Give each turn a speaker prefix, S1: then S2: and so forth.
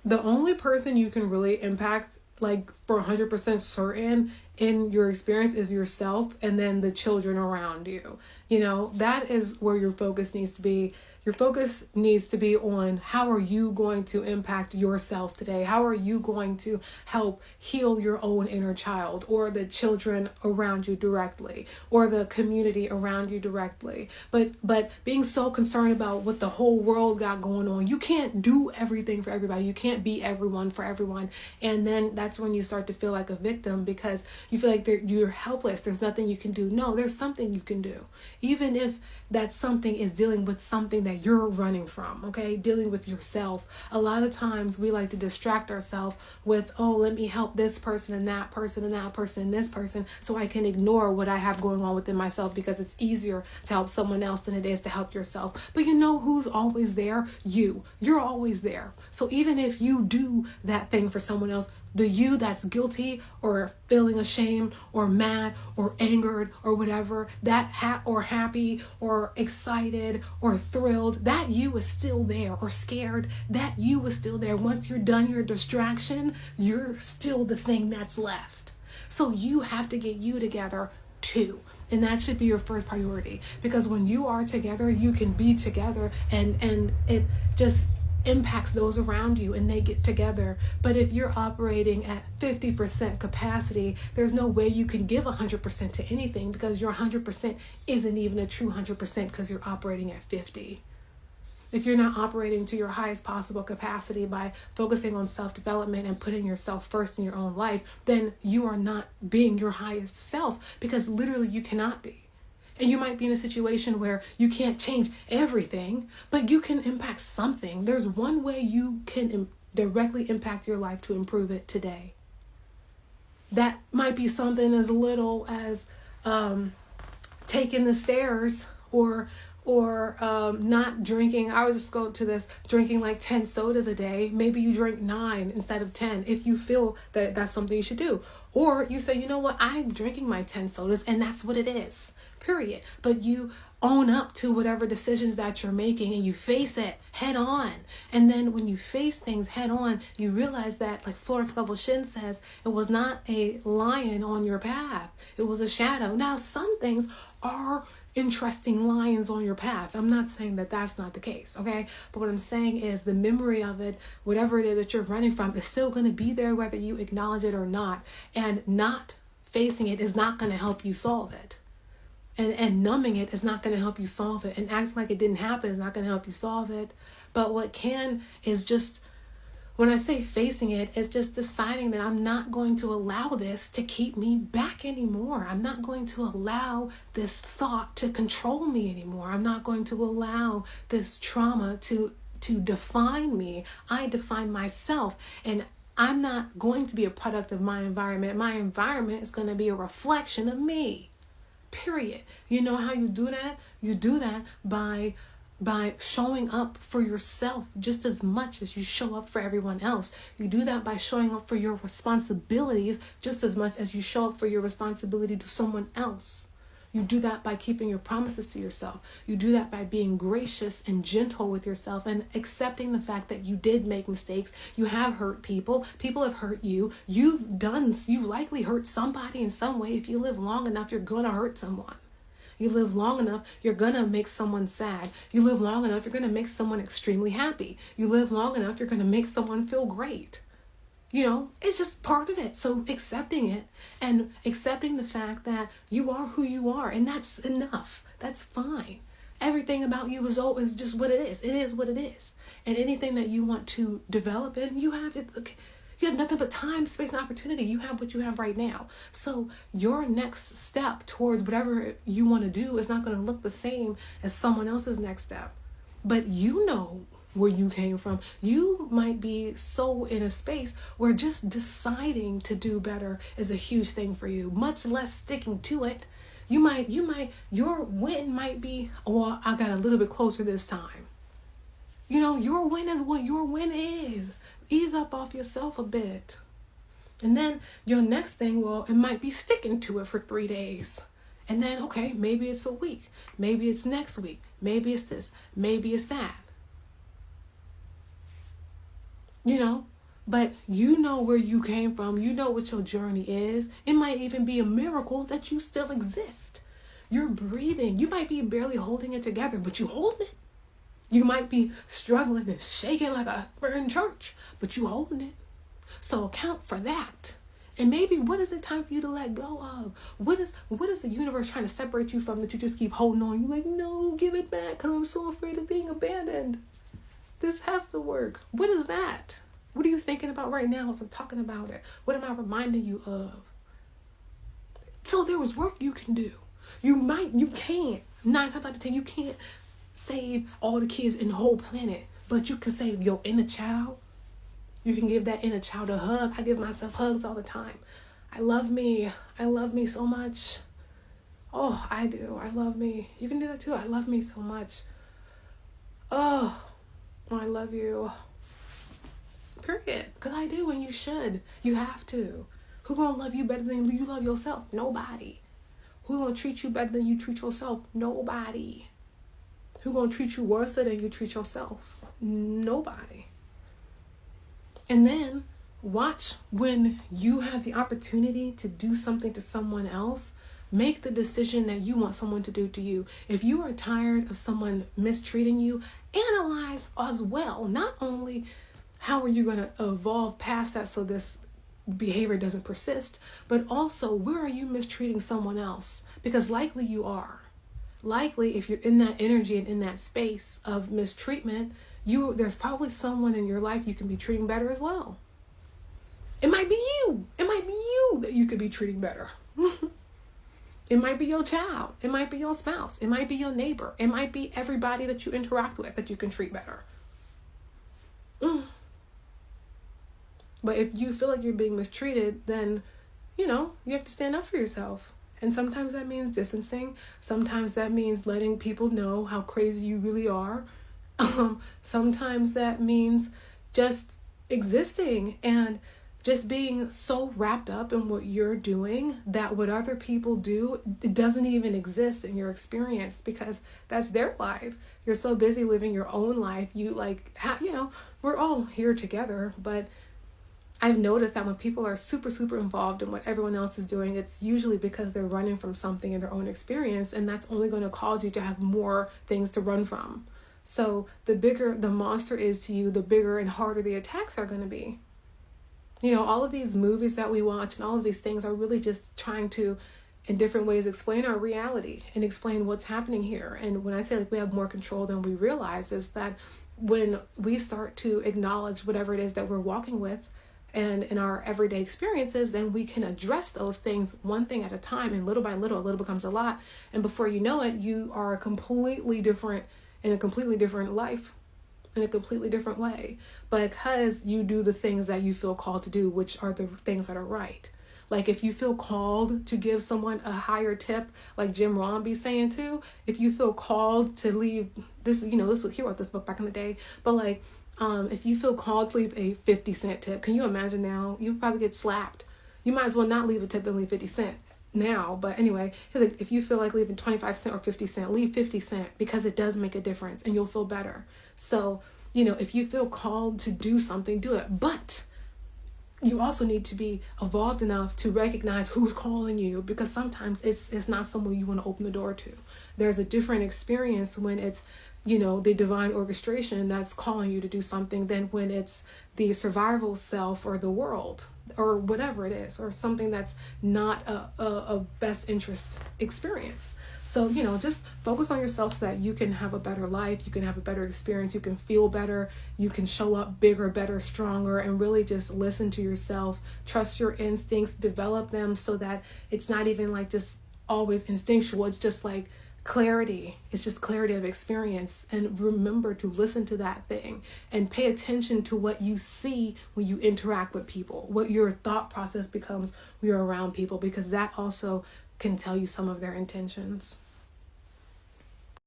S1: the only person you can really impact, like for 100% certain in your experience, is yourself, and then the children around you. You know, that is where your focus needs to be. Your focus needs to be on how are you going to impact yourself today? How are you going to help heal your own inner child, or the children around you directly, or the community around you directly? But being so concerned about what the whole world got going on, you can't do everything for everybody. You can't be everyone for everyone. And then that's when you start to feel like a victim, because you feel like you're helpless. There's nothing you can do. No, there's something you can do. Even if that something is dealing with something that you're running from, okay? Dealing with yourself. A lot of times we like to distract ourselves with, oh, let me help this person and that person and that person and this person, so I can ignore what I have going on within myself, because it's easier to help someone else than it is to help yourself. But you know who's always there? You. You're always there. So even if you do that thing for someone else, the you that's guilty or feeling ashamed or mad or angered or whatever, that or happy or excited or thrilled, that you is still there, or scared, that you is still there. Once you're done your distraction, you're still the thing that's left. So you have to get you together too. And that should be your first priority, because when you are together, you can be together, and it just impacts those around you and they get together. But if you're operating at 50% capacity, there's no way you can give 100% to anything, because your 100% isn't even a true 100%, because you're operating at 50. If you're not operating to your highest possible capacity by focusing on self-development and putting yourself first in your own life, then you are not being your highest self, because literally you cannot be. And you might be in a situation where you can't change everything, but you can impact something. There's one way you can directly impact your life to improve it today. That might be something as little as taking the stairs, or not drinking. I was just going to this, drinking like 10 sodas a day. Maybe you drink 9 instead of 10 if you feel that that's something you should do. Or you say, you know what, I'm drinking my 10 sodas and that's what it is. Period. But you own up to whatever decisions that you're making, and you face it head on. And then when you face things head on, you realize that, like Florence Scovel Shinn says, it was not a lion on your path. It was a shadow. Now, some things are interesting lions on your path. I'm not saying that that's not the case, okay? But what I'm saying is the memory of it, whatever it is that you're running from, is still going to be there whether you acknowledge it or not. And not facing it is not going to help you solve it. And numbing it is not going to help you solve it. And acting like it didn't happen is not going to help you solve it. But what can is just, when I say facing it, it's just deciding that I'm not going to allow this to keep me back anymore. I'm not going to allow this thought to control me anymore. I'm not going to allow this trauma to define me. I define myself, and I'm not going to be a product of my environment. My environment is going to be a reflection of me. Period. You know how you do that? You do that by showing up for yourself just as much as you show up for everyone else. You do that by showing up for your responsibilities just as much as you show up for your responsibility to someone else. You do that by keeping your promises to yourself. You do that by being gracious and gentle with yourself and accepting the fact that you did make mistakes. You have hurt people. People have hurt you. You've likely hurt somebody in some way. If you live long enough, you're going to hurt someone. You live long enough, you're going to make someone sad. You live long enough, you're going to make someone extremely happy. You live long enough, you're going to make someone feel great. You know, it's just part of it. So accepting it and accepting the fact that you are who you are, and that's enough. That's fine. Everything about you is just what it is. It is what it is. And anything that you want to develop in, you have it. You have nothing but time, space, and opportunity. You have what you have right now. So your next step towards whatever you want to do is not going to look the same as someone else's next step. But you know where you came from. You might be so in a space where just deciding to do better is a huge thing for you, much less sticking to it. Your win might be, oh, I got a little bit closer this time. You know, your win is what your win is. Ease up off yourself a bit. And then your next thing, well, it might be sticking to it for 3 days. And then, okay, maybe it's a week. Maybe it's next week. Maybe it's this. Maybe it's that. You know, But you know where you came from. You know what your journey is. It might even be a miracle that you still exist. You're breathing. You might be barely holding it together, but you hold it. You might be struggling and shaking like a in church, but you holding it. So account for that. And maybe what is it time for you to let go of? What is the universe trying to separate you from that you just keep holding on? You're like, no, give it back because I'm so afraid of being abandoned. This has to work. What is that? What are you thinking about right now as I'm talking about it? What am I reminding you of? So there was work you can do. You can't. 9 times out of 10, you can't save all the kids in the whole planet, but you can save your inner child. You can give that inner child a hug. I give myself hugs all the time. I love me. I love me so much. Oh, I do. I love me. You can do that too. I love me so much. Oh, I love you. Period. Because I do, and you should. You have to. Who gonna love you better than you love yourself? Nobody. Who gonna treat you better than you treat yourself? Nobody. Who gonna treat you worse than you treat yourself? Nobody. And then watch when you have the opportunity to do something to someone else, make the decision that you want someone to do to you. If you are tired of someone mistreating you, analyze as well. Not only how are you going to evolve past that so this behavior doesn't persist, but also where are you mistreating someone else? Because likely you are. Likely if you're in that energy and in that space of mistreatment, there's probably someone in your life you can be treating better as well. It might be you. It might be you that you could be treating better. It might be your child. It might be your spouse. It might be your neighbor. It might be everybody that you interact with that you can treat better. But if you feel like you're being mistreated, then, you have to stand up for yourself. And sometimes that means distancing. Sometimes that means letting people know how crazy you really are. Sometimes that means just existing and just being so wrapped up in what you're doing that what other people do, it doesn't even exist in your experience because that's their life. You're so busy living your own life. We're all here together, but I've noticed that when people are super, super involved in what everyone else is doing, it's usually because they're running from something in their own experience, and that's only going to cause you to have more things to run from. So the bigger the monster is to you, the bigger and harder the attacks are going to be. All of these movies that we watch and all of these things are really just trying to, in different ways, explain our reality and explain what's happening here. And when I say we have more control than we realize, is that when we start to acknowledge whatever it is that we're walking with and in our everyday experiences, then we can address those things one thing at a time, and little by little, a little becomes a lot. And before you know it, you are completely different in a completely different life, in a completely different way, because you do the things that you feel called to do, which are the things that are right. Like if you feel called to give someone a higher tip, like Jim Rohn be saying too, if you feel called to leave this, he wrote this book back in the day, but if you feel called to leave a 50-cent tip, can you imagine now? You probably get slapped. You might as well not leave a tip than leave 50 cents now. But anyway, if you feel like leaving 25 cents or 50 cents, leave 50 cents because it does make a difference and you'll feel better. So, if you feel called to do something, do it. But you also need to be evolved enough to recognize who's calling you, because sometimes it's not someone you want to open the door to. There's a different experience when it's the divine orchestration that's calling you to do something than when it's the survival self or the world or whatever it is, or something that's not a best interest experience. So, just focus on yourself so that you can have a better life, you can have a better experience, you can feel better, you can show up bigger, better, stronger, and really just listen to yourself, trust your instincts, develop them so that it's not even just always instinctual. It's just clarity. It's just clarity of experience. And remember to listen to that thing and pay attention to what you see when you interact with people, what your thought process becomes when you're around people, because that also can tell you some of their intentions.